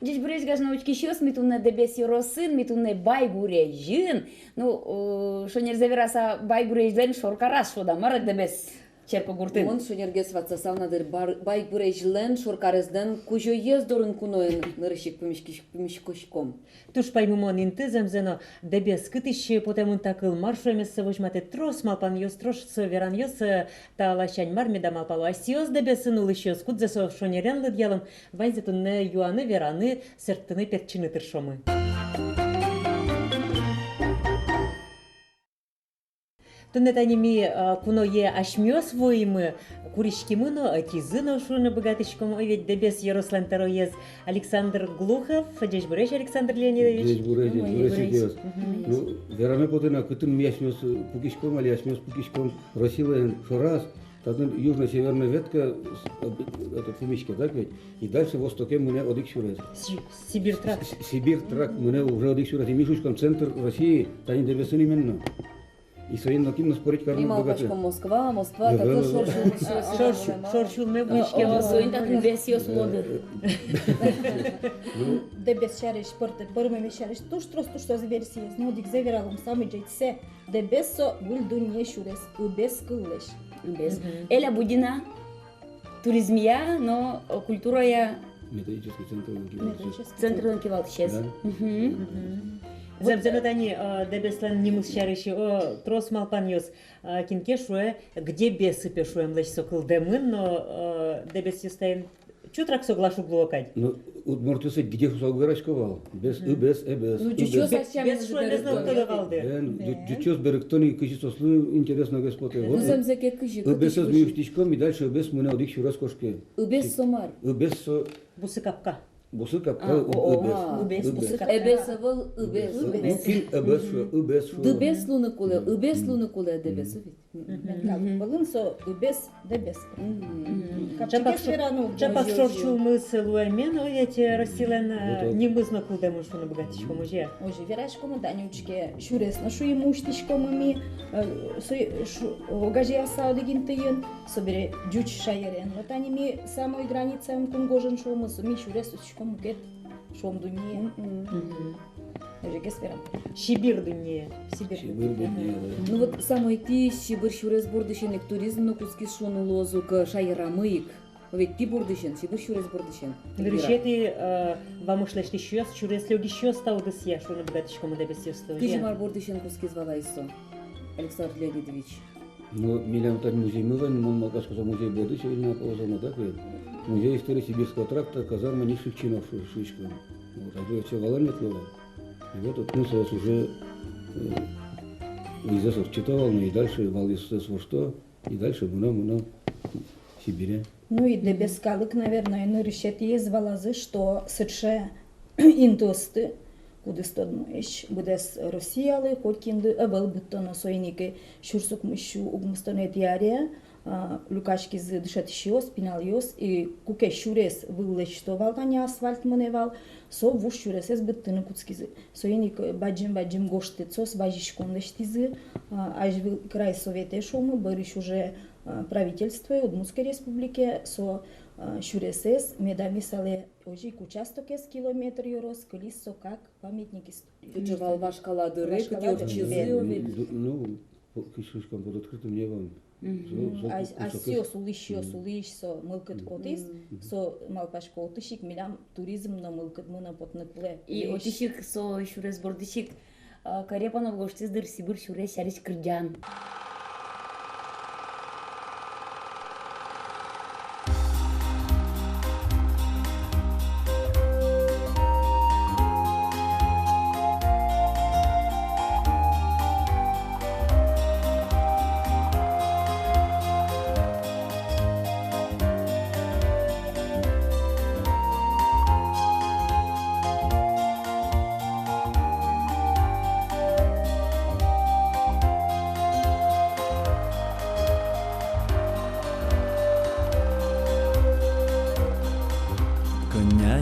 Deci brești gaș naučkišios mitune debes rosin, mitune baigurejin. Nu, šonerzevera sa baigurejlen šorkaras šoda mara debes. Cerco gurtin. Mont шонерге сваца савна дер бай бурежлен шоркарезден кужо ездорын куноен нырышик помишкошком. Туш паймумон интызем зено дебес кытыш потемун такыл маршуемес савожмате трос малпан йос трош соверан йос та лащань мармеда малпало асиос дебесын улышиос кудзесо шонерен лыдьялым вайзетунне юаны вераны сертыны перчины тыршомы. Тунетаними куное ашмёс воимы, куришкимыно, атизыно шуны богатышком, ведь дебес Ярослан Тароез Александр Глухов, Дежь Буреш Александр Леонидович. Дежь Буреш. Ну, вераме потена, кытын мяшмёс пукишком, али ашмёс пукишком, Росилен Шорас, тогда южно-северная ветка, это Фумичка, так ведь, и дальше в востоке мне одик шурес. Сибиртрак. Сибиртрак, мне уже одик шурес, и Мишушком центр России, тани дебесын именно. И своим накинно спорить каждый богатый. Москва, такой шоршул мы бычке. Своим так дебес йос лодыр. Debes шариш порте, първаме шариш, туш версия, но дик завералом сами джейце, дебесо гульдунье шурес, убес кыллеш. Убес. Эля Будина, туризмия, но культурая. Методический Центр Ланкивал сейчас. Замзанатани дебеслан нимус шариши трос малпаньос кинкешуэ, где бесы пешуем лечь сокол демын, но дебес юстаин чутрак соглашу блокать. Ну, можете сказать, где соглашковал? Без эбес. Ну, чё совсем без шо не знал, кто давалды. Чё берегтони кыжи сослу интересно господи. Ну, замзаке кыжи. Эбес с мюштичком и дальше эбес мы на одих шурас кошке. Эбес сомар. Эбес со бусы капка. Бусы капка убес. Эбес авал эбес. Ну, кин эбес шо. Дебес луна куле дебес. Балын со убес дебес. Чапак шорчу мы сылуэмен, эти Росилен не мы знакул дему, что на богатичком уже. Оже, верашкому данючке шурес нашу имущтичком ми огажи асаудигин тыйын, собере дюч шайерен. Вот они ми самой границей кунгожен шумы, ми шурес учком мукет шум дуне. Оже, кесперам. Сибир дуне. Ну вот самой ти Сибир шурес бордышен туризм, но куски шону лозук шайерамыйк. Ведь ти бордышен, Сибир шурес бордышен. Грешети вам ушлеш ти шуес, шурес лёги шуес стал досья, что на богатичком дебес ёсто. Ты же мар бордышен куски звала исо, Александр Леонидович. Ну, миллион тань музей мыван, мон малкашка за музей боды, сегодня положено, так ведь? Музей истории Сибирского тракта, казарма низших чинов Шишка. Вот, а то все валами отливал. И вот тут Нусовец уже Изесов читал, ну и дальше Валисес во что, и дальше муна в Сибири. Ну и для бескалык, наверное, ну решет есть валазы, что сырше интосты, куда стоднуешь, буде с Россиялы, хоть кинды, был бы то на сойнике шурсук мышу угмустонет ярия, Лукашки з дышатшиос, пиналиос, и куке шурес вылечтовал, таня асфальт маневал, со вуш шуресес быттыны куцкизы. Сойник баджим гоштецос, бажишком лештизы, аж в край Совете шумы, барыш уже правительство Удмуртской республики, со шуресес, медами сале, ожи кучастокес километр юрос, клис со как памятники истории. Тут же ваш калады рык, где Ну, кишушкам под открытым небом. Асиос улиш со мылкыт котис, со малпашко отышик милям туризм на мылкыт мына потныкле. И отышик со шурес бордышик карепанов гоштиздыр Сибир шурес шариш кырджан.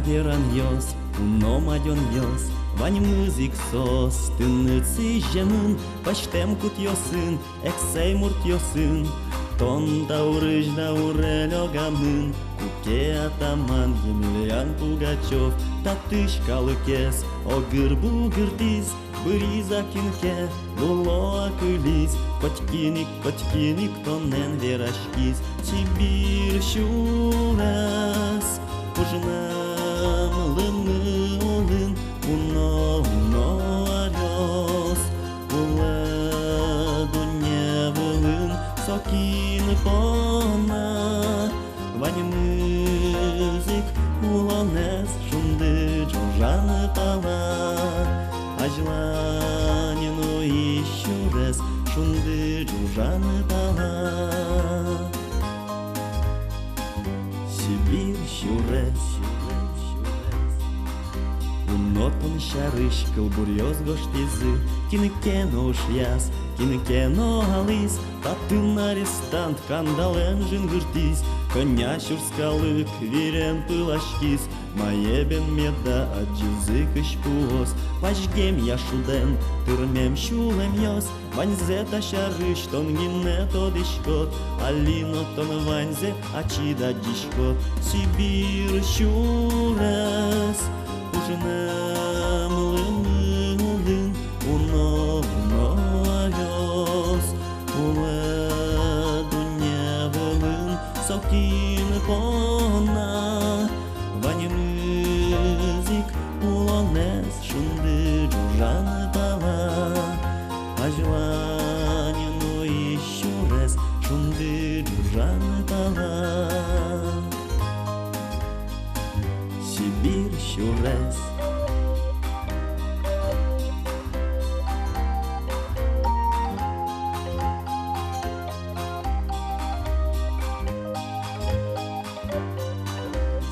Verán jos, unom adjon jos, Vany müzik szos, tűnőt szízsemün, Vagy stemkut joszün, Exeimurt joszün, Тон таурыш даурелёгамын, куке атаман Емельян Пугачев, татыш калыкес, огыр-бугыр тиз, быриза кинке, луло акылиз, котькиник, тонен верашкиз, Сибирь щурас, ужынам лымны уно орёс, улы дуневылын, сокин пона, Ваня музык улонес, шунды джужаны пала, Ажланину еще раз, шунды джужаны пала. Сибирь щурес, Унотон шарыш, кылбурьёз гоштизы, Киныкено уж яс, киныкено алис, Татын арестант, кандален жингыртиз, Коня щурскалык, вирен пылашкиз, Маебен меда, аджизык ишпуос, Пажгем яшуден, тырмем щулем йос, Ваньзе ташарыш, тонгине тодишкот, Алино тон ваньзе, ачида дишкот, Сибирь щурес, ужинем лымылын, уно орёс, улы дуневылын, сокин пона, Ваня музык улонес, шунды джужаны пала, Ажланину еще раз, шунды джужаны пала. Сибирь щурес.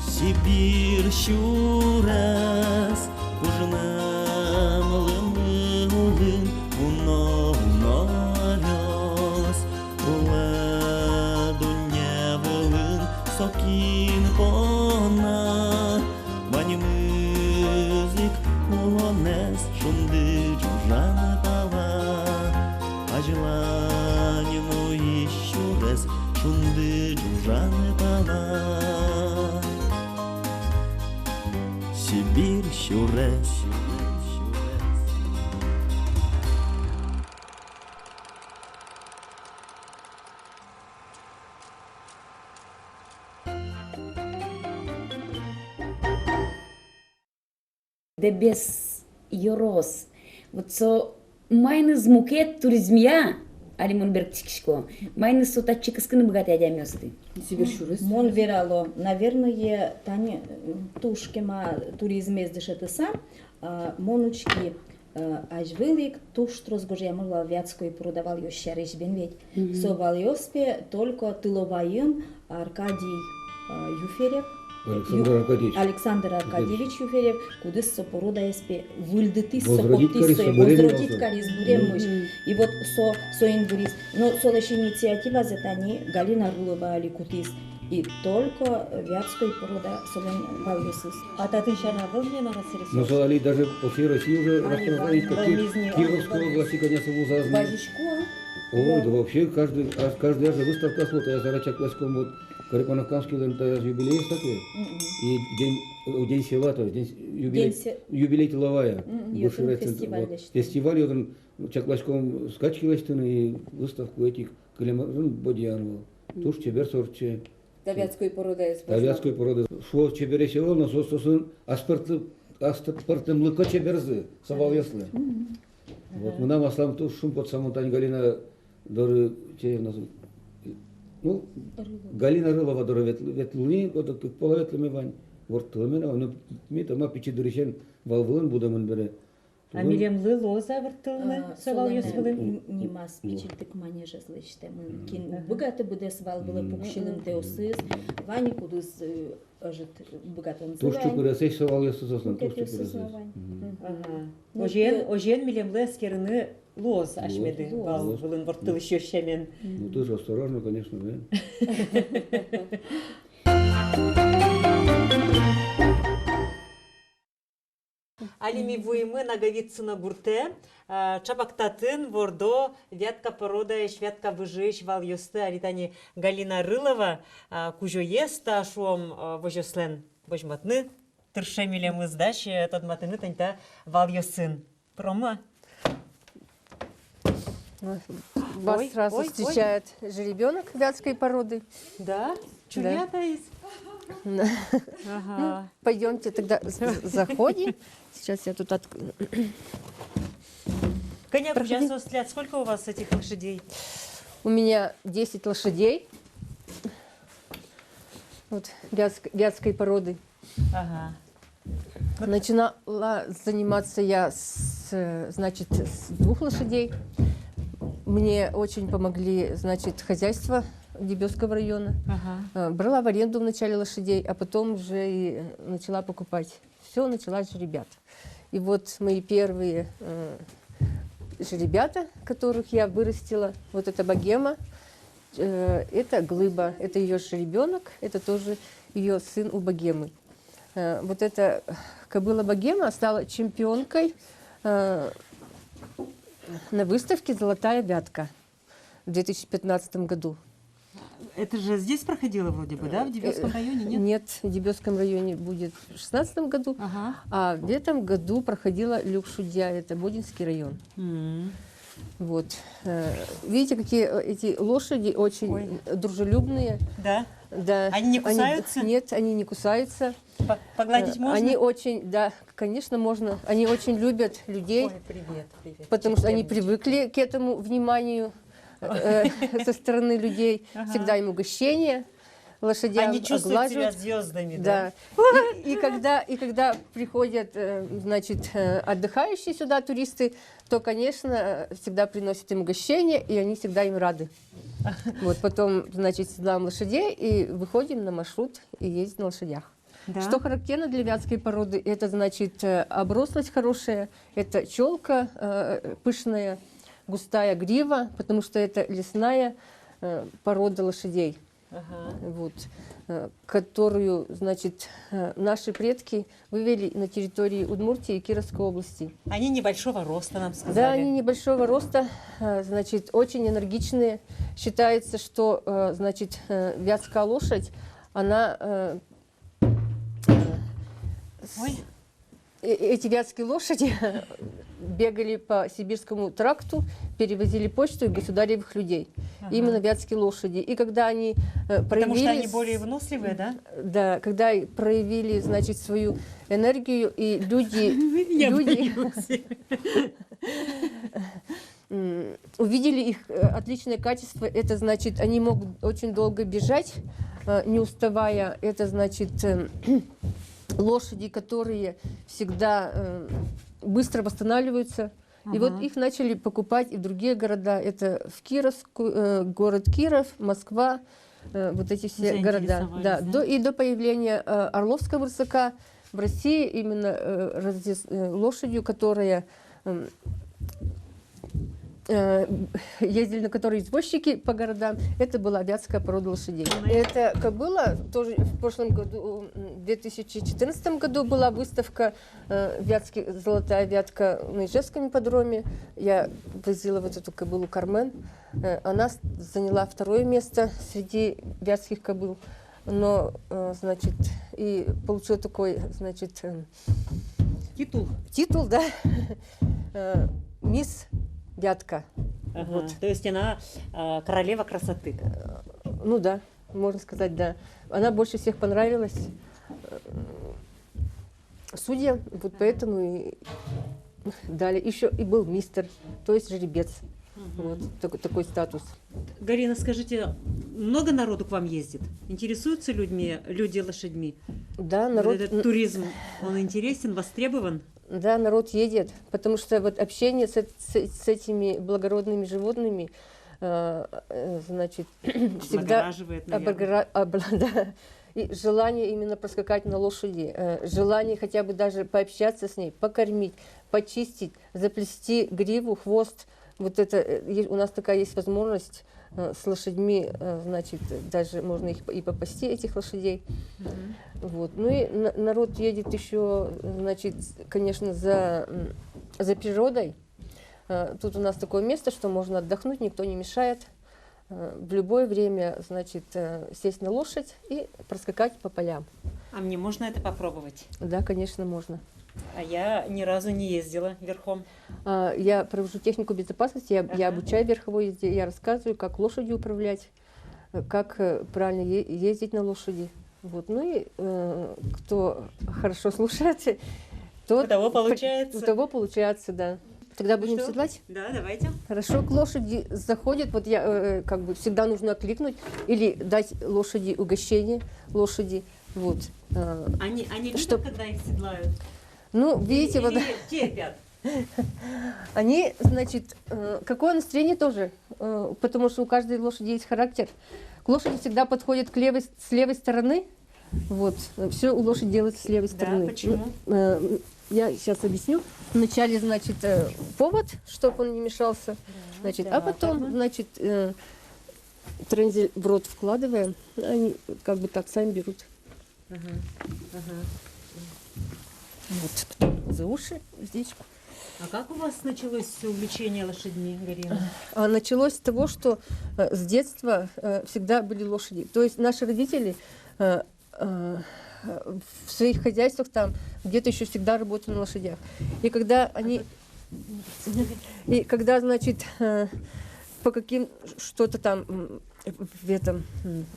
Сибирь щурес, ужинем лымылын, уно орёс, улы дуневылын, сокин пона, Ваня музык улонес, шунды джужаны пала, Ажланину еще раз, шунды джужаны пала. Сибирь щурес. Дебес йорос. Вот со майныз мукет туризмия, Алимон Бергтикшко, майныз со тачикасканы богатый адямёсты. Сибирь щурес. Мон верало, наверное, тани тушкема туризм ездишете сам, монучки ажвылик туш трозгожемыла вятской продавал ё шариш бен ведь. Совал ёспе только тыловаим Аркадий Юферев, Александр Аркадьевич Юферев, кудыс сопорода еспе выльдытыс сопоттысы, возродить карис буремыш. И вот со индурис, но солеш инициатива затани Галина Рулова Аликутис. И только вятской порода солен валюсыс. А татын шана был мне на России? Ну, Солали даже по всей России уже распространить, как Кировскую область, конечно, узазны. Базичко. О, да вообще каждый раз же выставка слота, я зарачак ласком вот Карипановканский юбилей есть такой. И день села, то есть юбилей тыловая. Фестиваль, вот чаклашком скачки ластыны и выставку этих калимарзун бодьянова. Туш чебер сорче. Вятской породы. Вятской породы. Шо чебере села, но сосын аспартым лыка чеберзы, совал яслы. Вот мы нам аслам туш шум под саму Тань Галина доры чеевна. Ну, Галина Рылова доры ветлуни, вот как пола ветлами вань. Вот тылмена, ну ми тома пичи дырышен валвылын будамын бере. А милемлы лоза выртылны, совал ясвылын. Нимас пичилтик манежа слышите. Кин богаты буде свал было пукшилым деосыз. Вани кудус ажит богатым Туш чукурасеш совал ясызосын, туш чукурасеш. Ожен милемлы аскерыны лоз ашмеды валвылын выртыл еще шемен. Ну ты же осторожно, конечно, да? Алими вуймы наговицына гурте, чабактатын вордо вятка порода вятка выжиж вал ёсты аритани Галина Рылова кужо еста шуом вожослен вожматны тыршемилемыз даче тадматыны таньта вал ёсын. Прома. Вас Ой, сразу ой, встречает жеребенок вятской породы. Да? Чурята есть? Ага. Пойдемте тогда заходим. Сейчас я тут открою. Коня Проходи. сейчас след. Сколько у вас этих лошадей? У меня 10 лошадей. Вот, вятской породы. Ага. Начинала заниматься я значит, с 2 лошадей. Мне очень помогли, значит, хозяйство Дебесского района. Ага. Брала в аренду вначале лошадей, а потом уже и начала покупать. Все началось с жеребят. И вот мои первые жеребята, которых я вырастила, вот это Богема, это Глыба, это ее жеребенок, это тоже ее сын у Богемы. Вот эта кобыла Богема стала чемпионкой на выставке «Золотая вятка» в 2015 году. Это же здесь проходило вроде бы, да? В Дебесском районе, нет? Нет, в Дебесском районе будет в 2016 году, Ага. а в этом году проходила Люкшудья, это Бодинский район. Вот. Видите, какие эти лошади очень дружелюбные. Да? Да. Они не кусаются? Нет, они не кусаются. Погладить можно? Они очень, да, конечно, можно. Они очень любят людей, Ой, привет, привет. потому что они привыкли к этому вниманию со стороны людей. Всегда им угощение, лошадям Они чувствуют себя оглаживают. звездами, да? Да. И когда приходят, значит, отдыхающие сюда туристы, то, конечно, всегда приносят им угощение, и они всегда им рады. Вот потом, значит, седлаем лошадей и выходим на маршрут и ездим на лошадях. Да? Что характерно для вятской породы, это, значит, оброслость хорошая, это челка пышная, густая грива, потому что это лесная порода лошадей. Ага. Вот, которую, значит, наши предки вывели на территории Удмуртии и Кировской области. Они небольшого роста, нам сказали. Да, они небольшого роста, значит, очень энергичные. Считается, что, значит, вятская лошадь, она... Ой. Эти вятские лошади бегали по сибирскому тракту, перевозили почту и государевых людей. Ага. Именно вятские лошади. И когда они проявили... Потому что они более выносливые, да? Да, когда проявили, значит, свою энергию, и люди увидели их отличное качество, это значит, они могут очень долго бежать, не уставая, это значит, лошади, которые всегда быстро восстанавливаются. И вот их начали покупать и в другие города. Это в Кировскую, город Киров, Москва, вот эти все города. Да, да? и до появления Орловского рысака в России именно лошадью, которая ездили на которой извозчики по городам, это была вятская порода лошадей. Это кобыла, тоже в прошлом году, в 2014 году была выставка «Золотая вятка» на Ижевском ипподроме. Я возила вот эту кобылу Кармен. Она заняла 2-е место среди вятских кобыл. Но, значит, и получила такой, значит... Титул, да. Мисс Вятка. Ага. Вот. То есть она королева красоты. Ну да, можно сказать, да. Она больше всех понравилась судьям, вот поэтому и дали. Еще и был мистер, то есть жеребец. Вот такой статус. Галина, скажите, много народу к вам ездит? Интересуются люди лошадьми? Да, Вот народ... этот туризм, он интересен, востребован? Да, народ едет, потому что вот общение с этими благородными животными, значит, всегда Облагораживает, наверное. да. И желание именно проскакать на лошади, желание хотя бы даже пообщаться с ней, покормить, почистить, заплести гриву, хвост. вот это, у нас такая есть возможность с лошадьми, значит, даже можно их и попасти, этих лошадей. Вот. Ну и народ едет еще, значит, конечно, за природой. Тут у нас такое место, что можно отдохнуть, никто не мешает. В любое время, значит, сесть на лошадь и проскакать по полям. А мне можно это попробовать? Да, конечно, можно. А я ни разу не ездила верхом. Я провожу технику безопасности, я обучаю верховой езде, я рассказываю, как лошадью управлять, как правильно ездить на лошади. Вот. Ну и кто хорошо слушает, тот, У того получается. У того получается, да. Тогда будем Что? седлать? Да, давайте. Хорошо, к лошади заходит, вот я как бы всегда нужно окликнуть или дать лошади угощение, лошади, вот. Они любят, Чтоб- когда их седлают? Ну, видите, вот Или терпят? они, значит, какое настроение тоже, потому что у каждой лошади есть характер. К лошади всегда подходит с левой стороны, вот, все у лошади делается с левой стороны. почему? Я сейчас объясню. Вначале, значит, повод, чтобы он не мешался, значит, да, а потом, ага. значит, трензель в рот вкладываем, они как бы так сами берут. Вот, потом за уши, здесь. А как у вас началось увлечение лошадьми, Галина? Началось с того, что с детства всегда были лошади. То есть наши родители в своих хозяйствах там где-то еще всегда работали на лошадях. И когда они... И когда, значит, по каким что-то там в этом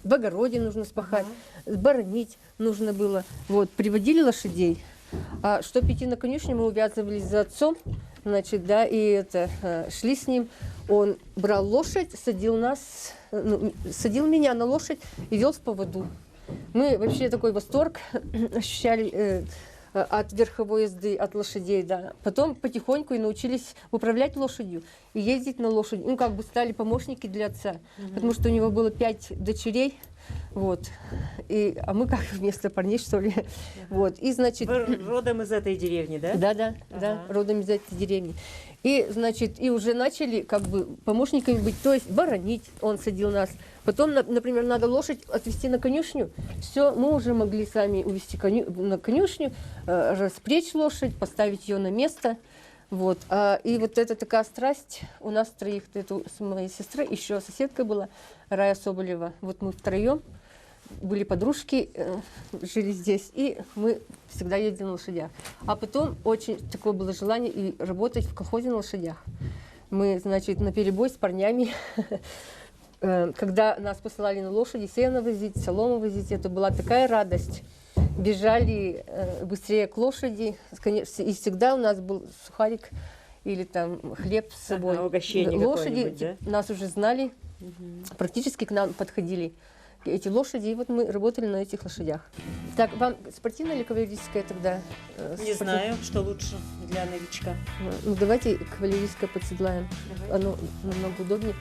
в огороде нужно спахать, сборонить нужно было. Вот, приводили лошадей. А чтобы идти на конюшню, мы увязывались за отцом, значит, да, и это шли с ним. Он брал лошадь, садил нас, садил меня на лошадь и вел в поводу. Мы вообще такой восторг ощущали от верховой езды, от лошадей, да. Потом потихоньку и научились управлять лошадью и ездить на лошади. Ну, как бы стали помощники для отца, потому что у него было 5 дочерей, вот. А мы как вместо парней, что ли. Вот. И, значит... Вы родом из этой деревни, да? Да, родом из этой деревни. И, значит, и уже начали как бы помощниками быть, то есть боронить, он садил нас. Потом, например, надо лошадь отвезти на конюшню. Все, мы уже могли сами увезти на конюшню, распрячь лошадь, поставить ее на место. Вот. И вот это такая страсть у нас троих, это с моей сестрой, еще соседка была, Рая Соболева. Вот мы втроем были подружки, жили здесь, и мы всегда ездили на лошадях. А потом очень такое было желание и работать в колхозе на лошадях. Мы, значит, наперебой с парнями, когда нас посылали на лошади, сено возить, солому возить, это была такая радость. Бежали быстрее к лошади, и всегда у нас был сухарик или там хлеб с собой. Угощение лошади какое-нибудь, да? нас уже знали, практически к нам подходили эти лошади, и вот мы работали на этих лошадях. Так, вам спортивная или кавалерийская тогда? Не знаю, что лучше для новичка. Ну, давайте кавалерийское подседлаем. Оно намного удобнее.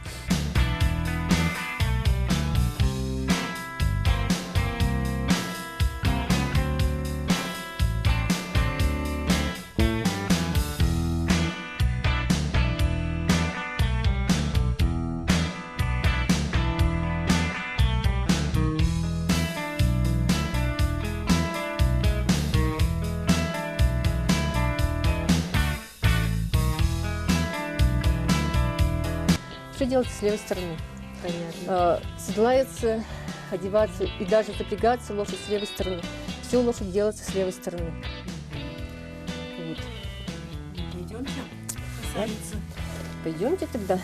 Что делать с левой стороны? Понятно. Седлается, одеваться и даже запрягаться лошадь с левой стороны. Все лошадь делается с левой стороны. Вот. Идемте, красавица. Пойдемте тогда,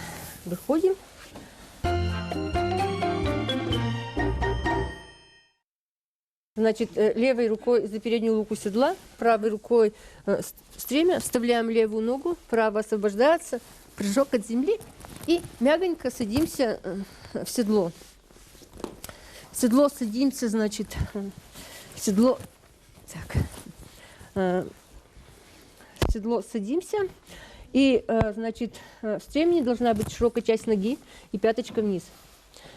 выходим. Значит, левой рукой за переднюю луку седла, правой рукой стремя, вставляем левую ногу, право освобождается, прыжок от земли и мягонько садимся в седло. В седло садимся, значит, в седло, так, в седло садимся, и, значит, в стремени должна быть широкая часть ноги и пяточка вниз.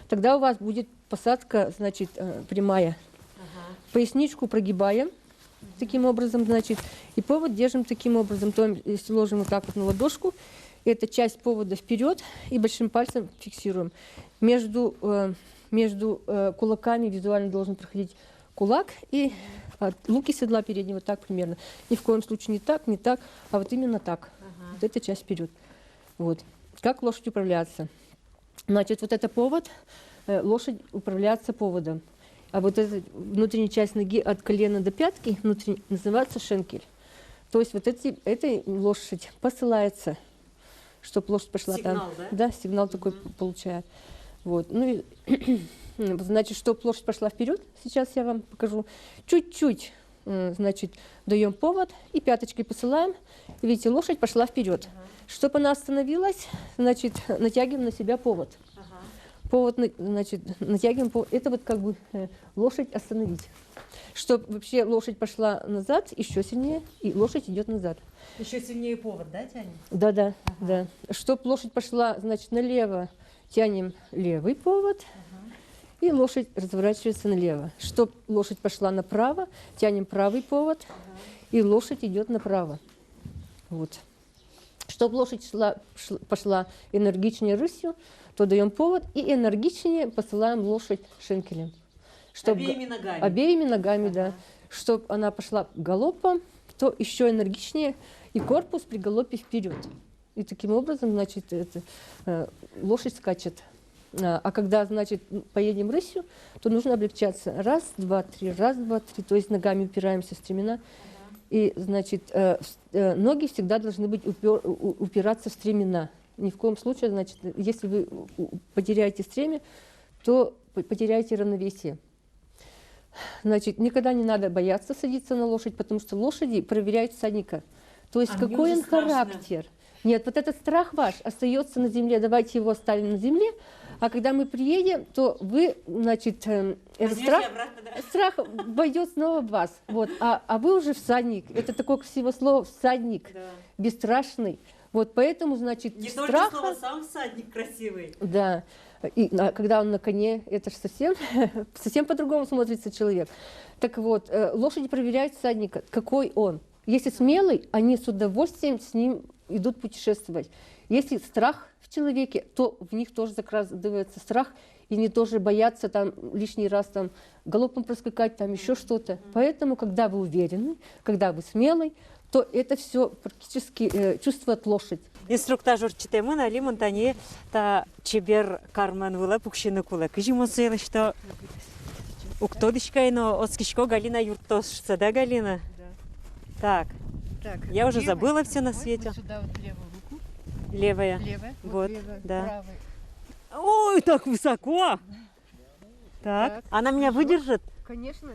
Тогда у вас будет посадка, значит, прямая. Поясничку прогибаем таким образом, значит, и повод держим таким образом. То есть ложим вот так вот на ладошку Это часть повода вперед и большим пальцем фиксируем. Между кулаками визуально должен проходить кулак и луки седла переднего так примерно. Ни в коем случае не так, а вот именно так. Вот эта часть вперед. Вот. Как лошадь управляется? Значит, вот это повод, лошадь управляется поводом. А вот эта внутренняя часть ноги от колена до пятки называется шенкель. То есть вот этой лошадь посылается, чтобы лошадь пошла Сигнал, там. да? Да, сигнал такой получает. Вот. Ну, значит, чтобы лошадь пошла вперед, сейчас я вам покажу. Чуть-чуть, значит, даем повод и пяточкой посылаем. И видите, лошадь пошла вперед. Чтобы она остановилась, значит, натягиваем на себя повод. Повод, значит, натягиваем повод. Это вот как бы лошадь остановить. Чтобы вообще лошадь пошла назад еще сильнее, и лошадь идет назад. Еще сильнее повод, да, тянет? Да. Чтобы лошадь пошла, значит, налево, тянем левый повод, и лошадь разворачивается налево. Чтобы лошадь пошла направо, тянем правый повод, и лошадь идет направо. Вот. Чтобы лошадь пошла энергичнее рысью, то даем повод и энергичнее посылаем лошадь шенкелем. Обеими ногами. Обеими ногами, да. Чтобы она пошла галопом, то еще энергичнее и корпус при галопе вперед. И таким образом, значит, лошадь скачет. А когда, значит, поедем рысью, то нужно облегчаться. Раз, два, три, раз, два, три. То есть ногами упираемся в стремена. И, значит, ноги всегда должны быть упираться в стремена. Ни в коем случае, значит, если вы потеряете стремя, то потеряете равновесие. Значит, никогда не надо бояться садиться на лошадь, потому что лошади проверяют всадника. То есть какой он характер. Нет, вот этот страх ваш остается на земле, давайте его оставим на земле, а когда мы приедем, то вы, значит, этот страх войдет снова в вас. Вот. А вы уже всадник, это такое красивое слово, всадник, бесстрашный. Вот поэтому, значит, Не страха... только слово, сам всадник красивый. Да. И когда он на коне, это же совсем по-другому смотрится человек. Так вот, лошади проверяют всадника, какой он. Если смелый, они с удовольствием с ним идут путешествовать. Если страх в человеке, то в них тоже закрадывается страх, и они тоже боятся там лишний раз там галопом проскакать, там еще что-то. Поэтому, когда вы уверены, когда вы смелый, то это все практически чувствует лошадь. Инструктажор читаем, али монтане та чебер Кармен вила пукшины кула. Кижимо сыйлы, что уктодышкайно отскичко Галина юртошца, да, Галина? Да. Так, я уже забыла все на свете. Вот сюда вот левую руку. Левая. Левая. Вот, левая, да. правая. Ой, так высоко! Так, она меня выдержит? Конечно.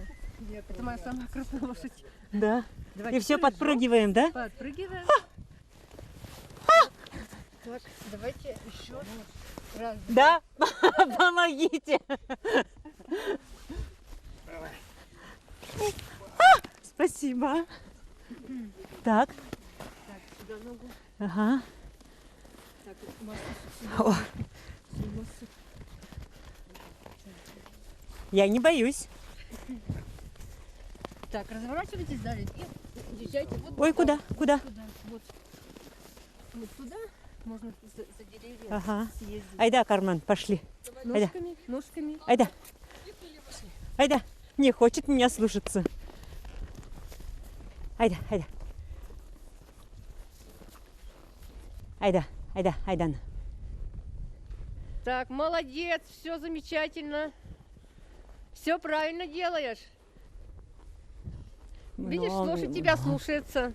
Это моя самая крупная лошадь. Да. Давайте И все полежим. подпрыгиваем, да? Подпрыгиваем. Так, давайте еще раз. Да, помогите. Спасибо. Так. Так, сюда ногу. Ага. Так, массу сюда. Я не боюсь. Так, разворачивайтесь далее и езжайте вот Ой, туда. куда? Туда, вот. Вот туда можно за деревья Ага. съездить. Айда, Кармен, пошли. Айда. Ножками. Айда. Айда. Не хочет меня слушаться. Айда. Айда. Так, молодец, все замечательно. Все правильно делаешь. Видишь, лошадь тебя слушается.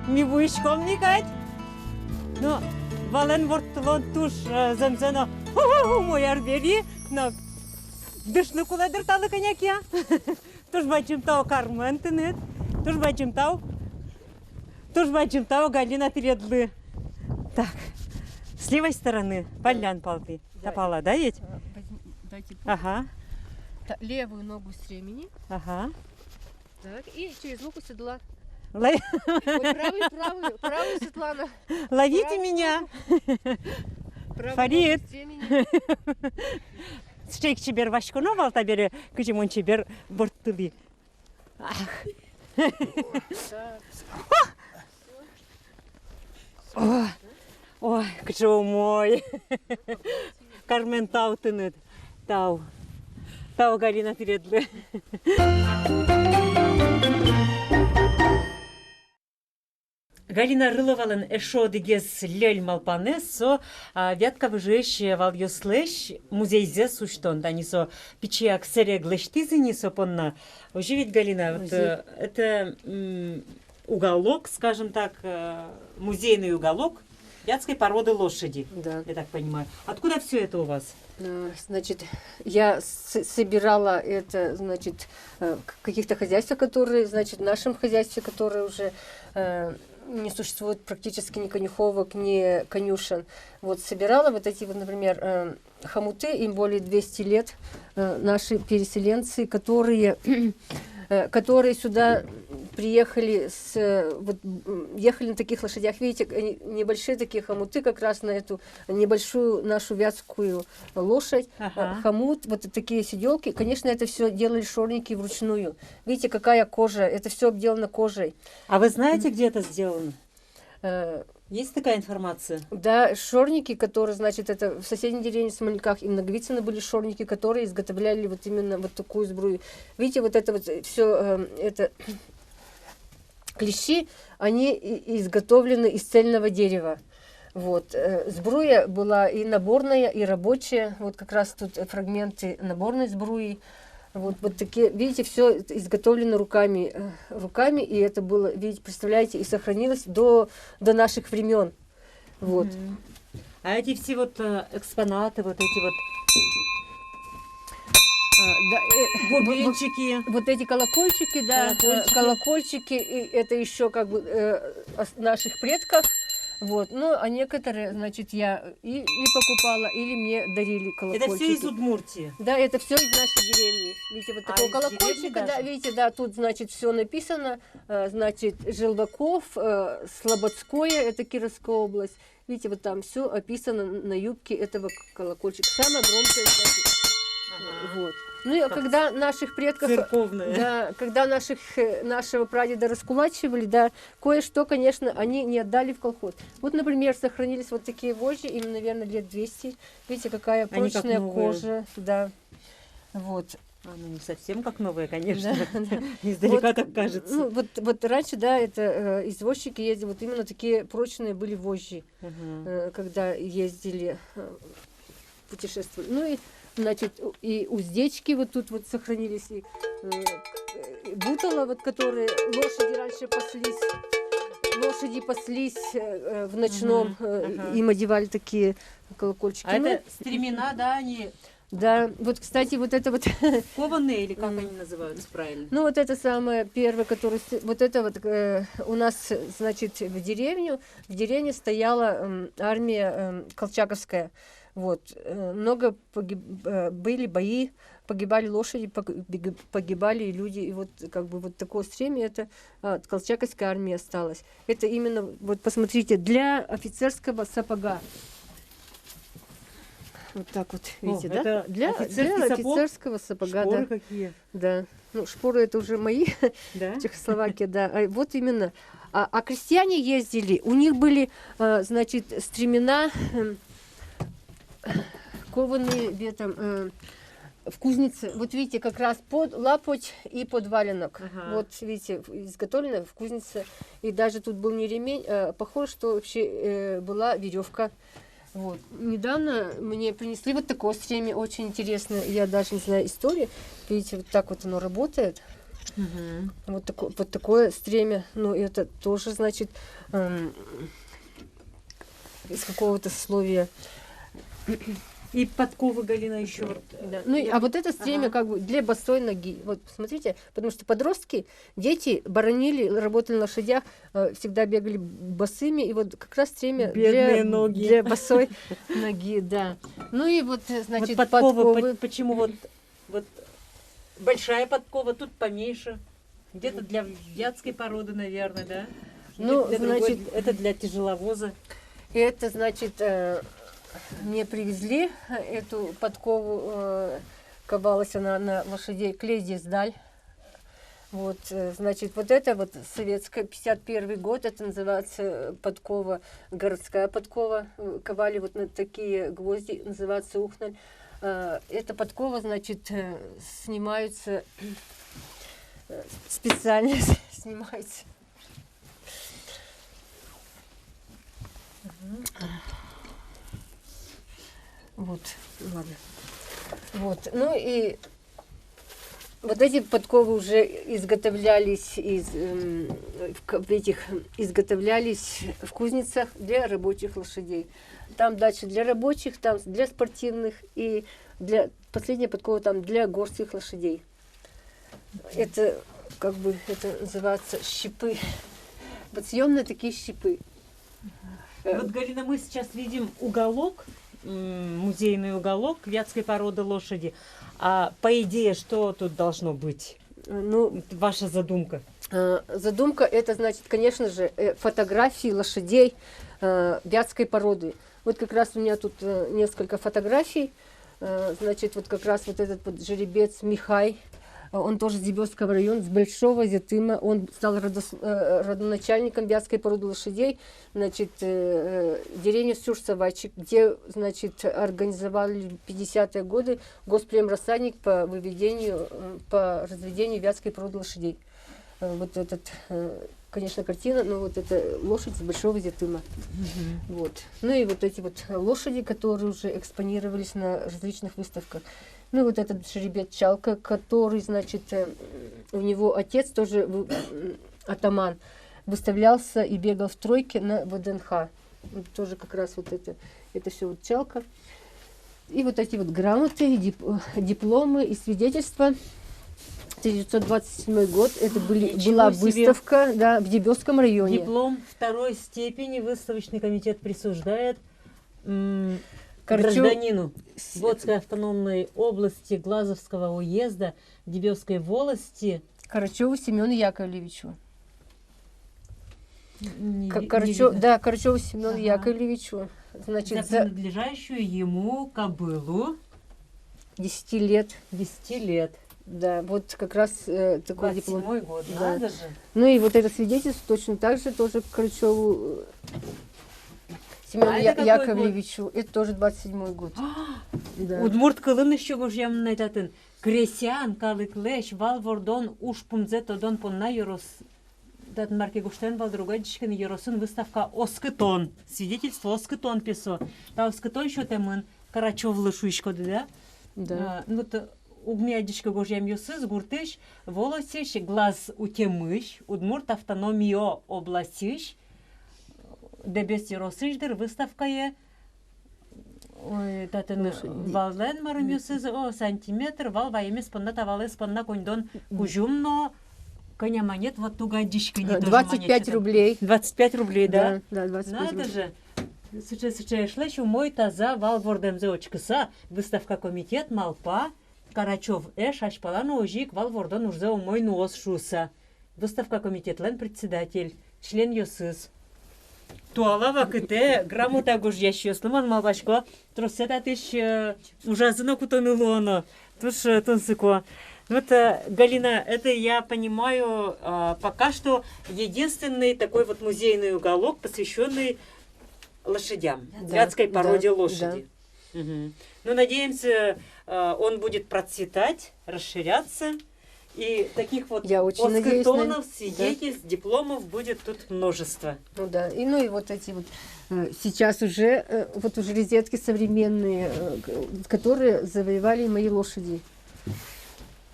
Мивуишком никать. Но вален вортлон туш замзано. Мой арбери. Но дышну куладыр талы коняк я. Туш бачим тау Кармен тынет. Туш бачим тау Галина передлы. Так, с левой стороны полян палты. Топала, да, ведь? Дайте Ага, левую ногу с ремени. ага. Так, и через луку седла. Вот правый, Светлана. Ловите меня! Правый Фарид. ножик стремени. Чек чебер вашконо валта бере, кычемон чебер борттыли. Ой, кычо мой. Кармен тау тынет. Тау. Тау Галина передлы. Галина Рыловалын эшо дегес лель малпанес, со вятка выжеш вал ёслеш музейзе суштон, да нисо пичиак сереглештизы нисо понна. Уже ведь, Галина, вот, это уголок, скажем так, музейный уголок вятской породы лошади, Да. я так понимаю. Откуда все это у вас? Значит, я собирала это, значит, каких-то хозяйств, которые, значит, в нашем хозяйстве, которые уже не существует практически ни конюховок, ни конюшен. Вот собирала вот эти вот, например, хомуты, им более 200 лет, наши переселенцы, которые сюда приехали, ехали на таких лошадях. Видите, небольшие такие хомуты, как раз на эту небольшую нашу вятскую лошадь. Ага. Хомут, вот такие сиделки. Конечно, это все делали шорники вручную. Видите, какая кожа, это все обделано кожей. А вы знаете, где это сделано? Есть такая информация? Да, шорники, которые, значит, это в соседней деревне в Смольниках и Многовицыно были шорники, которые изготовляли вот именно вот такую сбрую. Видите, вот это вот все, это клещи, они изготовлены из цельного дерева. Вот. Сбруя была и наборная, и рабочая. Вот как раз тут фрагменты наборной сбруи. Вот такие, видите, все изготовлено руками, и это было, видите, представляете, и сохранилось до наших времен. Вот. А эти все вот экспонаты, вот эти вот бубенчики. Вот эти колокольчики, да, колокольчики, и это еще как бы наших предков. Вот, ну, а некоторые, значит, я и покупала, или мне дарили колокольчики. Это все из Удмуртии. Да, это все из нашей деревни. Видите, вот такого из колокольчика, деревни да, даже? видите, да, тут, значит, все написано, значит, Желваков, Слободское, это Кировская область. Видите, вот там все описано на юбке этого колокольчика. Самое громкое, кстати. Вот. Ну и когда наших предков, Церковные. да, когда нашего прадеда раскулачивали, да, кое-что, конечно, они не отдали в колхоз. Вот, например, сохранились вот такие вожжи, им, наверное, лет 200. Видите, какая Они как прочная новые. кожа, да. Вот. Ну не совсем как новые, конечно. Да. Издалека Вот, так кажется. Ну, вот раньше, да, это извозчики ездили, вот именно такие прочные были вожжи, когда ездили, путешествовали. Ну и, значит, и уздечки вот тут вот сохранились, и бутала, вот, которые лошади раньше паслись. Лошади паслись в ночном, им одевали такие колокольчики. А Ну, это стремена, да, они да, вот, кстати, вот это вот... кованые или как они называются правильно? Ну, вот это самое первое, которое... Вот это вот у нас, значит, в деревне стояла армия колчаковская. Вот. Много были бои, погибали лошади, погибали люди. И вот как бы вот такое стремя, это от колчаковской армии осталось. Это именно, вот посмотрите, для офицерского сапога. Вот так вот, видите, да? это Для офицерский сапог? офицерского сапога, Шпоры да. какие? Да. Ну, шпоры это уже мои, Да? Чехословакия, да. А вот именно. А крестьяне ездили, у них были, значит, стремена кованые ветом в кузнице. Вот видите, как раз под лапоть и под валенок. Ага. Вот видите, изготовлено в кузнице. И даже тут был не ремень, похоже, что вообще была веревка. Вот. Недавно мне принесли вот такое стремя, очень интересное, я даже не знаю историю. Видите, вот так вот оно работает. Вот такое стремя. Ну, это тоже, значит, из какого-то сословия. И подковы, Галина, еще вот. Да. Ну, а вот это стремя как бы для босой ноги. Вот, посмотрите, потому что подростки, дети баранили, работали на лошадях, всегда бегали босыми, и вот как раз стремя Бедные ноги. для босой ноги, да. Ну и вот, значит, Вот подковы, подковы. почему вот большая подкова, тут поменьше. Где-то для вятской породы, наверное, да? Ну, Для значит, другой- это для тяжеловоза. это, значит, мне привезли эту подкову, ковалась она на лошадей, клей здесь даль. Вот, значит, вот это вот советская, 51 год, это называется подкова, городская подкова, ковали вот на такие гвозди, называется ухналь. Эта подкова, значит, снимаются, специально снимаются. Вот, ладно. Вот, ну и вот эти подковы уже изготовлялись изготовлялись в кузницах для рабочих лошадей. Там дальше для рабочих, там для спортивных и для последняя подкова там для горских лошадей. Это как бы это называется щипы. Вот съемные такие щипы. Вот, Галина, мы сейчас видим уголок, музейный уголок вятской породы лошади. А по идее, что тут должно быть? Ну, Ваша задумка. задумка это, значит, конечно же, фотографии лошадей вятской породы. Вот как раз у меня тут несколько фотографий. Значит, вот как раз вот этот вот жеребец Михай, он тоже с Дебёцкого района, с Большого Зятыма. Он стал родоначальником вятской породы лошадей. Значит, деревня Сюж-Савачик, где, значит, организовали в 50-е годы госпремрассадник по выведению, по разведению вятской породы лошадей. Вот этот, конечно, картина, но вот это лошадь с Большого Зятыма. Вот. Ну и вот эти вот лошади, которые уже экспонировались на различных выставках. Ну, вот этот жеребец Чалка, который, значит, у него отец тоже атаман, выставлялся и бегал в тройке на ВДНХ. Вот тоже как раз вот это все вот Чалка. И вот эти вот грамоты, дипломы и свидетельства. 1927 год, это была выставка, да, в Дебёцком районе. Диплом второй степени выставочный комитет присуждает Короче, гражданину Водской автономной области Глазовского уезда Дебёцкой волости. Карачеву Семену Яковлевичу. Не Да, Карачеву Семену Яковлевичу. Значит, за принадлежащую ему кобылу 10 лет. 10 лет. Да, вот как раз такой диплом. 27-й год, Да. надо же. Ну и вот это свидетельство точно так же тоже Карачеву Семену А это какой Яковлевичу. Это тоже 27-й год. Да. Удмурт кылын еще гожьям айтатын. Кресян, калыклеш, валвордон, ушпумзе тодон понна юрос. Датын марке гуштен вал другой дишкен юросын выставка Оскытон. Свидетельство Оскытон писо. Та Оскытон шотемын Карачевлы шуишкоды, да? Да. Ну вот угмя дишка гожьям юсыз, гуртыш, волосиш, глаз утемыш, удмурт автономио областиш. Дебес юросыждыр выставкае. Ой, татын вален марым юсыз, о, сантиметр, вал вайме спонна тавалы спонна коньдон кужумно. Коня монет вот туга дичка не 25 рублей. 25 рублей, да? Да, 25 Надо рублей. же. Сучай шлещу мой таза вал вордемзе очкыса. Выставка комитет малпа. Карачев эш ашпалану ожик вал вордон уже мой нос шуса. Выставка комитетлен председатель. Член йосыз. Туала вакыте грамота гожьящий слыман малбашко. Тросета тыш ужазына кутонылоно. Туш тонсыко. Вот, Галина, это я понимаю пока что единственный такой вот музейный уголок, посвященный лошадям, вятской породе лошади. Да. Угу. Ну, надеемся, он будет процветать, расширяться, и таких вот Я очень надеюсь, оскотонов, свидетельств, дипломов будет тут множество. Ну да, и ну и вот эти вот сейчас уже вот уже розетки современные, которые завоевали мои лошади.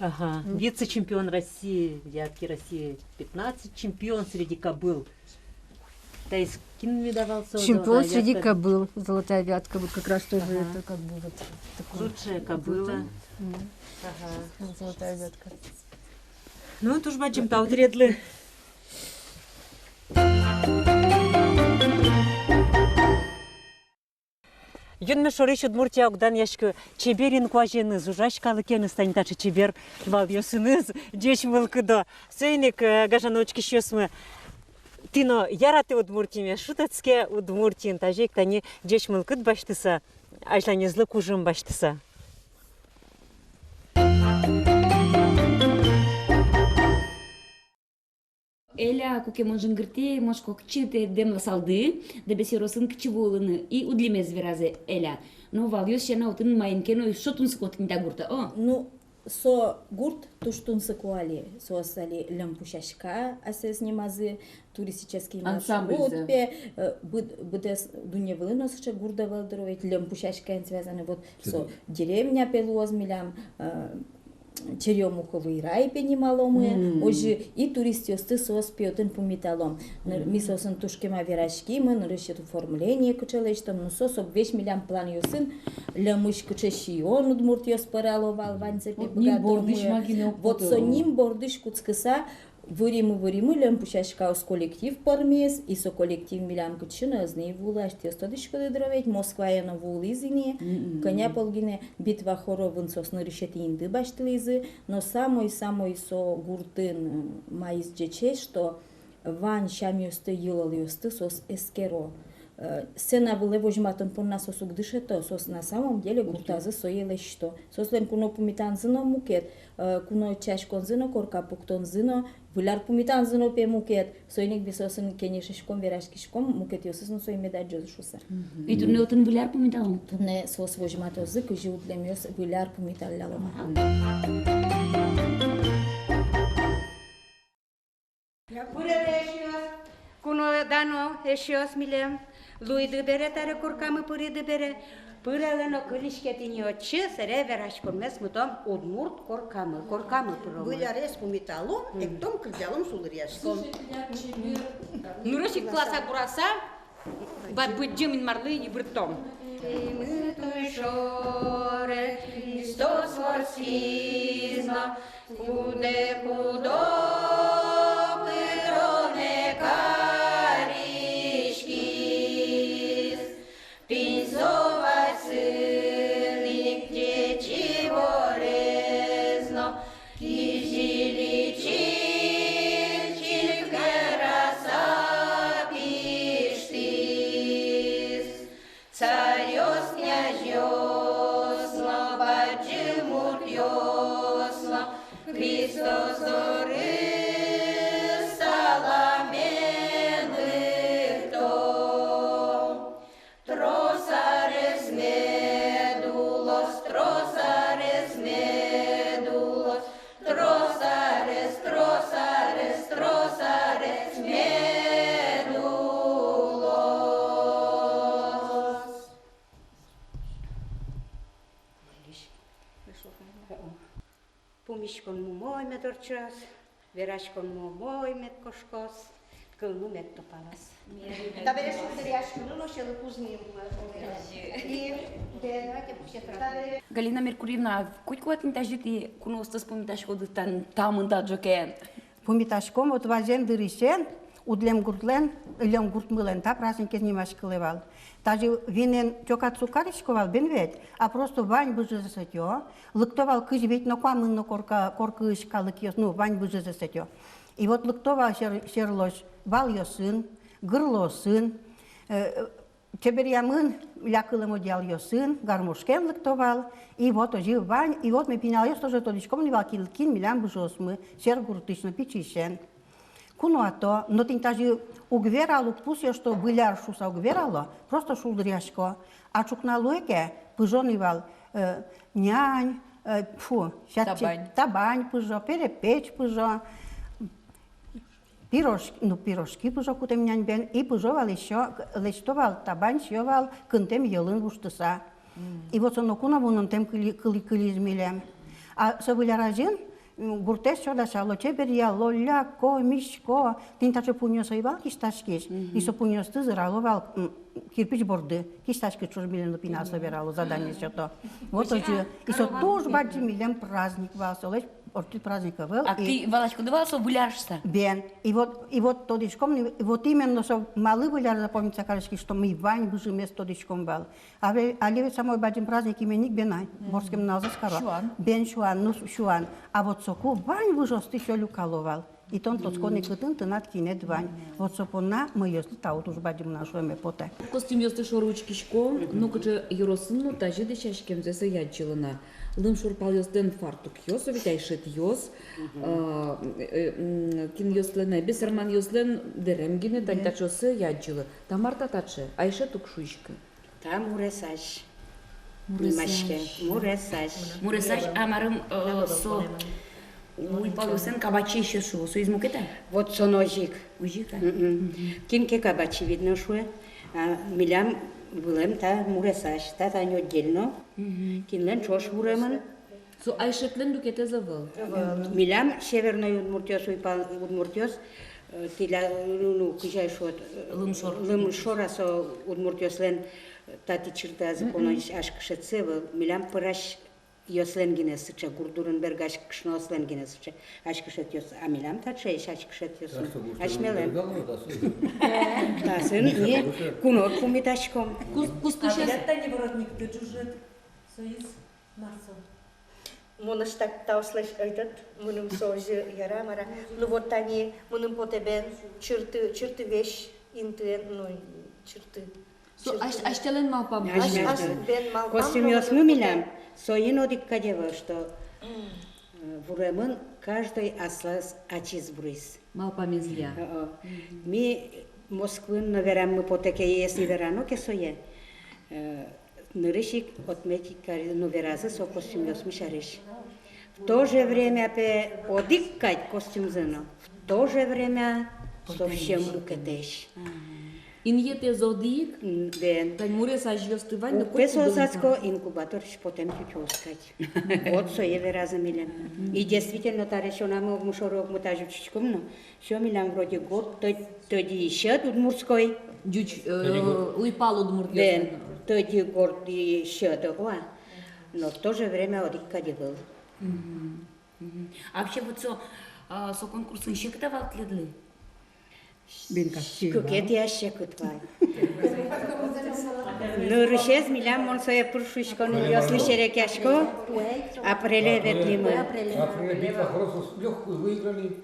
Ага. Вице-чемпион России, Вятки России 15, чемпион среди кобыл. Тайскин медовался. Чемпион среди кобыл, золотая вятка, вот как раз тоже это как бы вот такое. Лучшая кобыла. Ага. Золотая вятка. Ну, это уж бачим таутредлы. Юнме шориш Удмуртия огдан яшкы чеберин куаженыз, ужашкалы кеныз танитачы чебер вал йосыныз, дечь мылкыдо. Сөйник гажаночки шёсмы. Тино яраты Удмуртиме, шутацке Удмуртин, тажек тани дечь мылкыд баштыса, ажланезлы кужым баштыса. Эля кукемон жынгырте, мошкок чите демла салды, дебеси росын кчеволыны и удлемез веразе Эля. Но валюс шена утын майнкено шотун скотын да гурта. О, Ну, со гурт туштун сакуали, со остали лямпушашка, асес немазы, туристический Ансамбль, маршрут, пе, будес дуня вылынос, что гурда валдровить, лямпушашка связаны, вот, со деревня пелуозмилям, Черемуховый рай пенималомы, ожи и туристиосты сос пьотын помиталом. Мисосын тушкема верашки, мы нарышет оформление кучелечтом, но сос обвеш милям план юсын, лямыш кучешион удмуртиос параловал ванце пебгадомы. Вот со ним бордыш куцкыса, Вărimă, le-am pușat ca o colectiv parmes, и со коллектив милям кучина, знай вула, что стодишко да дровить, Москва я на вулизине, коня полгине, битва хоров вынсос на решете инды баштылизы, но самой со гуртын майс джече, что ван шамиосты юлалиосты сос эскеро. Сена было возьматым по нас осук дышето, сос на самом деле гуртазы соеле что. Сос лен куно пумитан зино мукет, куно чашкон зино корка пуктон зино, виляр пумитан зино пе мукет, сойник бисосын кенешешком верашкишком мукет йосысын сой меда джозушуса. и турне утын виляр помиталом. Турне сос возьмато зык и живут для мёс виляр пумитал лялова. Cuno dano eșios milem, lui de bere tare curcamă puri de bere, pârele no câlișchetinio ce se reveraș curmes mutom udmurt curcamă pârămă. Vâlearesc cu metalul, ectom cârdealăm sulăriașcom. Nu roși clasa curasa, ba băgem în marlăi и brătom. Mântuișore, Hristos vorțizna, cude cudo pârone carișchis, Pinzova sânic de civorezno, Chijilicin, cilgăra sa piștis, Царёс княжёсно, баджимуртёсно, Христос зоры саламеных том. Тросарес медулос, тросарес медулос, тросарес, тросарес, тросарес медулос. Пумишкон мумой медорчас, верашкон мумой медкошкос, кылну медтопалас. Да берешь ударяшку, ну ще лукузним. И давайте пущетрат. Галина Меркуриевна, куйкуат не тажити, куностă спомиташ ходытан тамында джокен. Помиташком, вот важен дыришен, удлем гуртмылен, та праздник немашкылевал. Даже винен чокат сукаришковал бен ведь, а просто вань быжы засетё, лыктовал кыж ведь на камын на корка ышкалык ёс, ну вань быжы засетё. И вот лыктовал шерлош вал ёсын, гырло сын, чеберьямын лякылым одел ёсын, гармошкен лыктовал, и вот ожил вань, и вот мы пинал ёс тоже толичком невал килкин милям быжос мы, шер гуртышно пичишен. Кунуато, но ты даже угверал, пусть что выляр шуса угверало, просто шулдряшко, а чукна луэке пыжонивал нянь, табань пыжо, перепечь пыжо, пирожки пыжо кутем нянь бен, и пыжовал еще, лечтовал табань, шьевал, кынтем елын вуштыса. И вот он окунавунон тем кылизмилем. А со выляражин, гуртес чода шало чеберия лоля ко мишко тинтаче пуньо соивал кисташкиш и со пуньо стызыраловал кирпич борды. Кистачки чуж милен лупина собирало задание что-то. Вот тоже. И со тоже баджи милен праздник вас. Олег орти праздника был. А ты, Валачка, давай выляжешься? Бен. И вот тодичком, и вот именно, что малы выляж запомнится, кажется, что мы Вань бужи место тодичком был. А ведь самой баджим праздник именник Бенай. Борским назаскара. Шуан. Бен Шуан, ну Шуан. А вот соку Вань выжосты еще люкаловал. И тон тоскони кытын тынат кинет Вань. Вот сопона мы если таут уж баджим нашу эме поте. Костюм ёсты шоручкишко, ну кычы юросынну тажы дешашкемзесе ядчылына. Лым шурпал ёстен фартук ёс, ведь айшет ёс. Кин ёслен, бесерман ёслен деремгине тантачосы ядчылы. Тамарта тачы, айшет укшуйшкы. Там муресаш. Муресаш. Муресаш. Муресаш, амарым со... Уйпалюсен кабачи еще шо, со измукета? Вот соножик. Ужика? Кинке кабачи видно шуе. Милям вылем та муресаш. Та не отдельно. Кинлен чош вуреман. Со айшетлен дукете завыл. Милям северной Удмуртиос Удмуртиос. Тиля ну кижай шот. Лымшора со Удмуртиослен тати черта законоиш ашкшецевел. Милям пыраш Йосленгине сыча Гурдуренберг ашкшносленгине сыча ашкшет йос амилам тачеш ашкшет йос ашмелем. Да, сын не кунор кумиташком. Кускушес. не воротник, ты чужет. Союз Марсо. Мунаш так тауслаш этот, мунum сожи ярамара. Ну вот они, мунum потебен черты вещь, интуэн, ну черты. Со аштелен малпам. Костюм йос мумилям. Соин одикка дева, что вуремын каждый аслас ачиз брис. Малпам изля. Ми Москвын наверам мы потеке если верано ке сое. Нырышик отметить наверазы со костюм йос мишариш. В то же время пе одиккать костюм зено. В то же время совсем укетеш. Иньете зодик, Бен. тань муресаш ёсты Вань, но Песосацко инкубатор потом тютёскать. Вот со еле раза милям. И действительно та решена мы в мушорок мы та жучком, но что милям вроде год, тоді еще тут мурской. Дюч уйпал удмурт. Бен. Тоді год еще того. Но в то же время одикади был. А вообще вот со конкурсын ще кытавал кледлы? Кукет я ще кутвай. Ну решез милям он своя пуршушко не ясли шерекяшко. Апреле ветлимы. Апреле битва хорошо легкую выиграли.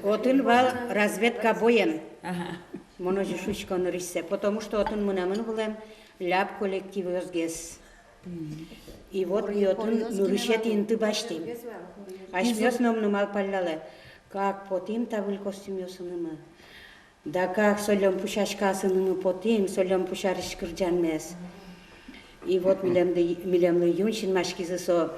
Отын вал разведка боем. Моножи шушко нырышсе, потому что отын мынамын булем ляп коллектив өзгес. И вот и отын нырышет инты башти. Ашмёс ном нумал паллале. Как потим тавыл костюм ёсынымы. Да как солем пушашкасынымы потим, солем пушарыш кырджанмес. И вот милемлы юншин машкизы со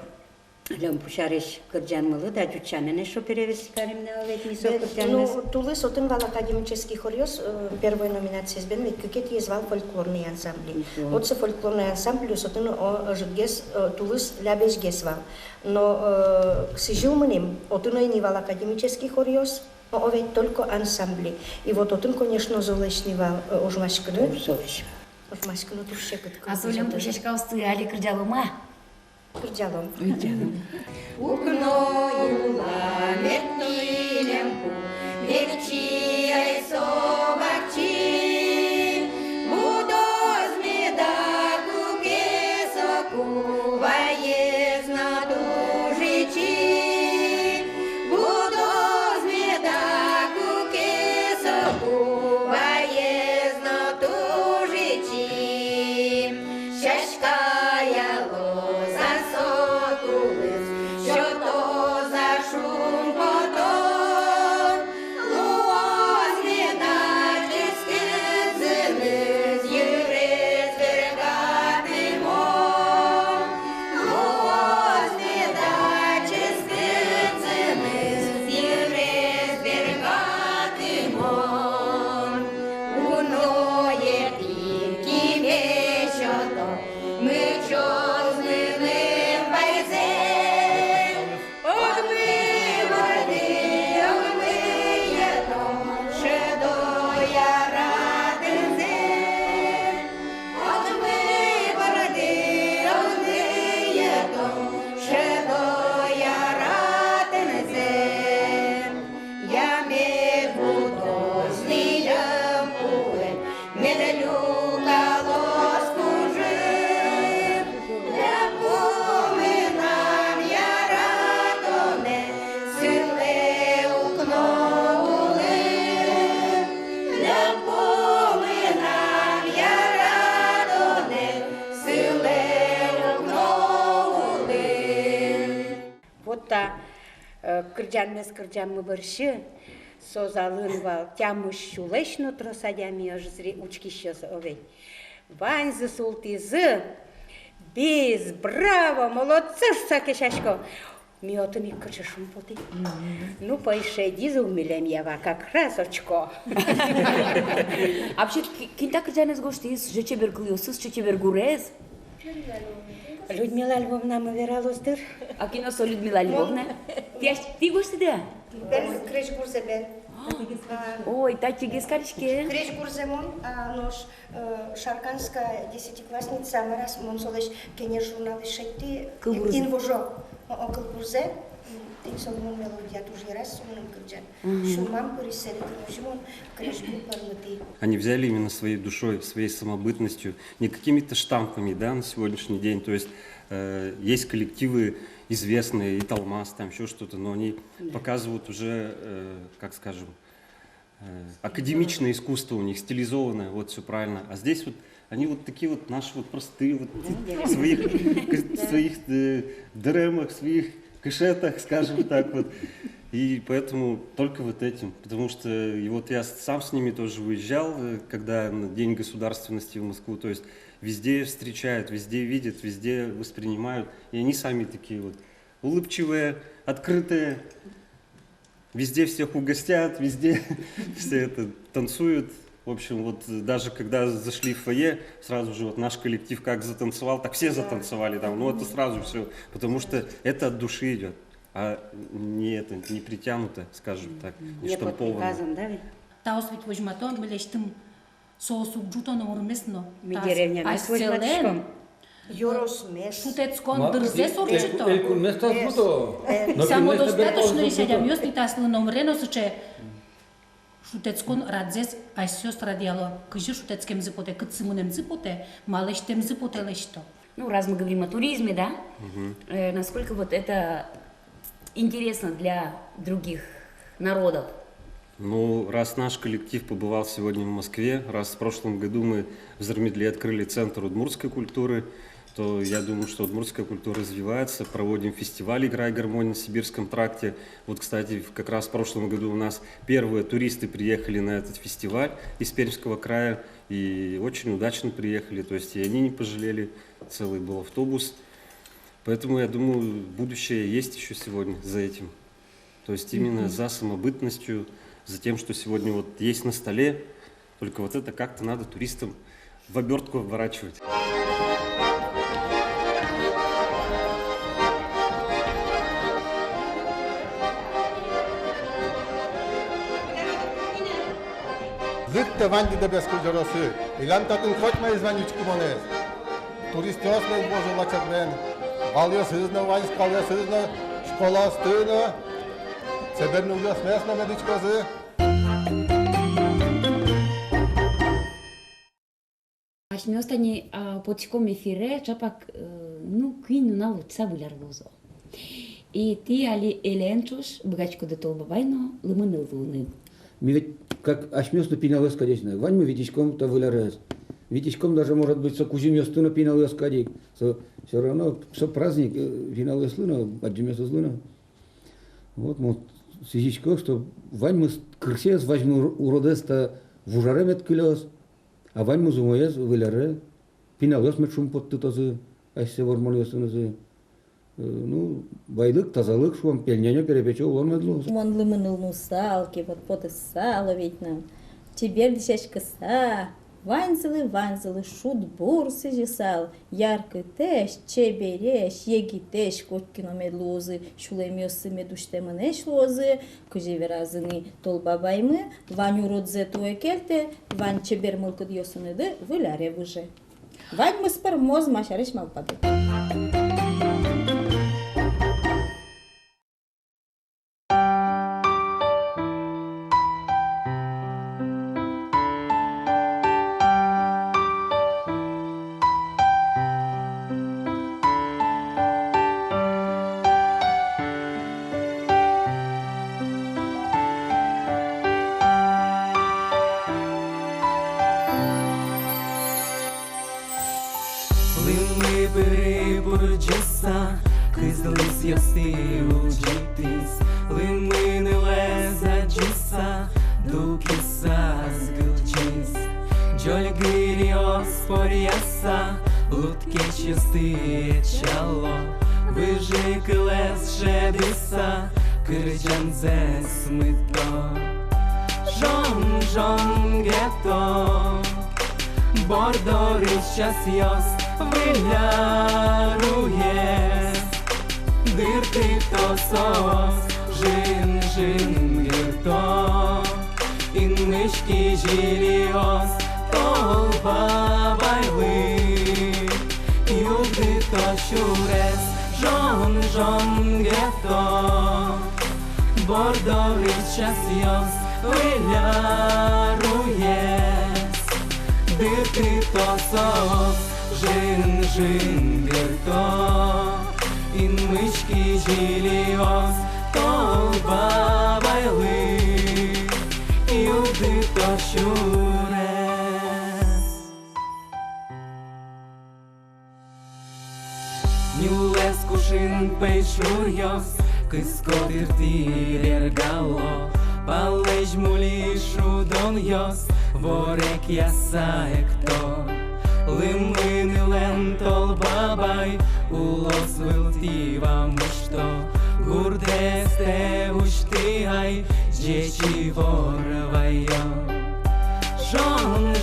лем пушарыш кырджанмылы, да джучанene шо перевести каримне овет мисо кырджанмес. Ну, Тулыс отын вал академический хорьёс, первой номинации сбен, ведь какие звал фольклорные ансамбли. Вот со фольклорный ансамбль, отын жидгес Тулыс лябеш гесвал. Но к сижумыним, отын и не вал академический хорьёс, но ведь только ансамбли. И вот отын, конечно, золешнивал ожмашкыны. Ожмашкыны туще кытка. А солем пушашка устыали кырджалыма? Кырджалом. Укно юла метнуилем пу, мекчи ай собакчи, будоз меда куке соку, ваезна тужичи, будоз меда куке соку, ваезна тужичи, шашкая лоза сотулыс, що то за кырджан мы быршы, созалын вал, тямыш шулешну тросадями ожзри учкищес овей. Ваньзы султизы, без, браво, молодцы, сакешашко. Миотами кырчышым поты. Ну, поише дизы умилем я, как раз очко. А вообще, кинта кырджанез гоштиз, жечебер кылıyorсыз, жечебер гурез? Людмила Львовна, мы вералоздыр. А кино со Людмила Львовна? Ти гошти да? Ben kreş kurse ben. Ой, тати гескаричке. Kreş kurse mon, noş şarkanska десятиклассница, мы раз мон солеш кене журналы шетти, инвожо, окол kurse. Тин сол мон мелодия тоже раз мон кырджан. Шумам пырисели кыржимон, kreş курпармыты. Они взяли именно своей душой, своей самобытностью, не какими-то штампами, да, на сегодняшний день. То есть есть коллективы известные, и Талмас, там еще что-то, но они показывают уже, как скажем, академичное искусство у них, стилизованное, вот все правильно. А здесь вот они вот такие вот наши вот простые, вот своих дремах, своих кашетах, скажем так вот. И поэтому только вот этим, потому что и вот я сам с ними тоже выезжал, когда на День государственности в Москву, то есть везде встречают, везде видят, везде воспринимают, и они сами такие вот улыбчивые, открытые, везде всех угостят, везде все это танцуют. В общем, вот даже когда зашли в фойе, сразу же вот наш коллектив как затанцевал, так все затанцевали там, ну это сразу все, потому что это от души идет. А не притянуто, скажем так, не штамповано. Таос ведь возьматон, милештым соусук джутон урмесно. Ми деревня не свойматшком. Йорос мес. Шутецкон дырзе сорчито. место Самодостаточно и седям ёсни таслы номрено сыче. Шутецкон радзес айсёс радиало. Кыжи шутецкем зипоте, кыцымунем зипоте, малештем зипоте лешто. Ну, раз мы говорим о туризме, да? Насколько вот это интересно для других народов? Ну, раз наш коллектив побывал сегодня в Москве, раз в прошлом году мы в Зармедле открыли центр удмуртской культуры, то я думаю, что удмуртская культура развивается. Проводим фестиваль «Игра и гармония» на Сибирском тракте. Вот, кстати, как раз в прошлом году у нас первые туристы приехали на этот фестиваль из Пермского края и очень удачно приехали. То есть и они не пожалели, целый был автобус. Поэтому, я думаю, будущее есть еще сегодня за этим. То есть именно за самобытностью, за тем, что сегодня вот есть на столе. Только вот это как-то надо туристам в обертку оборачивать. Зытта ванди да без кужоросы. Илам татын хотьма изванич кумонез. Туристиос мен божо лачат мен. Алıyor sızna, valiz kalıyor sızna, şkola stığına, seberini uluyor smesna mediçkozı. Aș mi ostani poticom efire, чапак, ну, кыйну на вот сабуляр лозо. И ты али эленчуш, богачко до толбабайно, лымыныл луны. Мы ведь как ашмёсту пиналёс, конечно, вань мы витичком-то вылярез. Витичком даже может быть со кузимёстуна пиналёс кадик. Все равно, что праздник, пиналёс лына, отжимёсту лына. Вот, мы сижичко, что вань мы крысес возьму уродеста в ужаремет кылёс, а вань мы зумоез выляре, пиналёс мет шум под тутозы, айсе вормолёсунозы. Ну, байлык, тазалык, шуам пельняня перепечё олмадлу. Мон лымыныл нусалки, вот поты сало ведь нам. Теперь дешечка са. Ванзылы, шут бурсы жесал, яркый тэш, чебереш, еги тэш, коткино медлозы, шулемёсы медуштемынеш лозы, кыжеверазыны толбабаймы, вань уродзе туэ келте, вань чебер мылкыд ёсыныды, выляре выже. Вань мы спар моз машарыш малпады. Кызылыз ясы улжитиз Лымыныле заджиса, дукиса сгылчис. Джольгириос порьяса, лутке чистые чало. Выжикылес шедиса, кырджанзе смыто. Жон гетто, бордори щасьос виляруєс. Дирти то сос, жин герто. Ин мышки жильос, толба байли. Югды то щурес, жон гетто. Бордори щасьос виляруєс. Дирти то сос, жин герто. Ин мышки жильос, толба байли. Югды то щурес. Нюлес кушин пейшурьос, кыскотыр тирергало. Палеж мулишу доньос, ворек ясаекто. Лымынылен толбабай, улос вылтива мушто. Гурдесте уштигай, жечи ворвайо.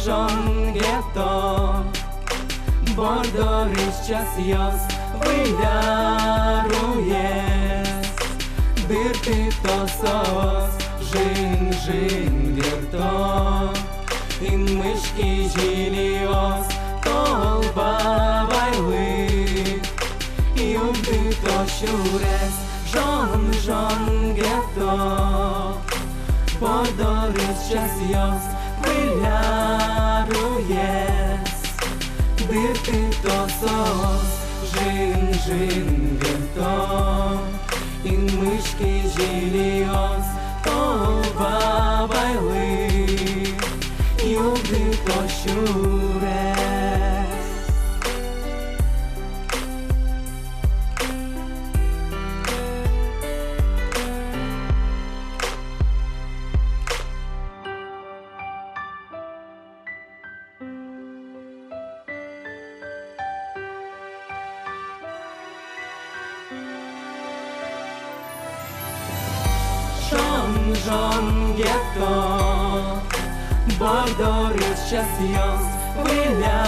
Жон гетто, бордорис щасьос виляруєс. Дирти то сос, жин герто. Ин мышки жильос, толба байли. Югды то щурес, жон гетто. Бордорис щасьос виляруєс. Дирти то сос, жин герто. Ин мышки жильос, толба байли. Югды то щурес. Жон гетто, бордорис щасьос виляруєс.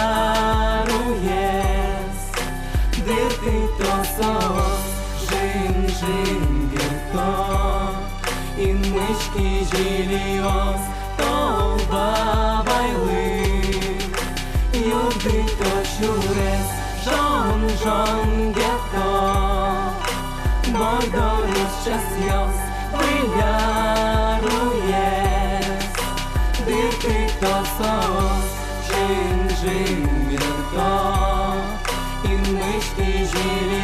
Дирти то сос, жин герто. Ин мышки жильос, толба байли. Югды то щурес, жон гетто. Бордорис щасьос виляруєс. Дирти то сос, жин герто. Ин мышки жильос.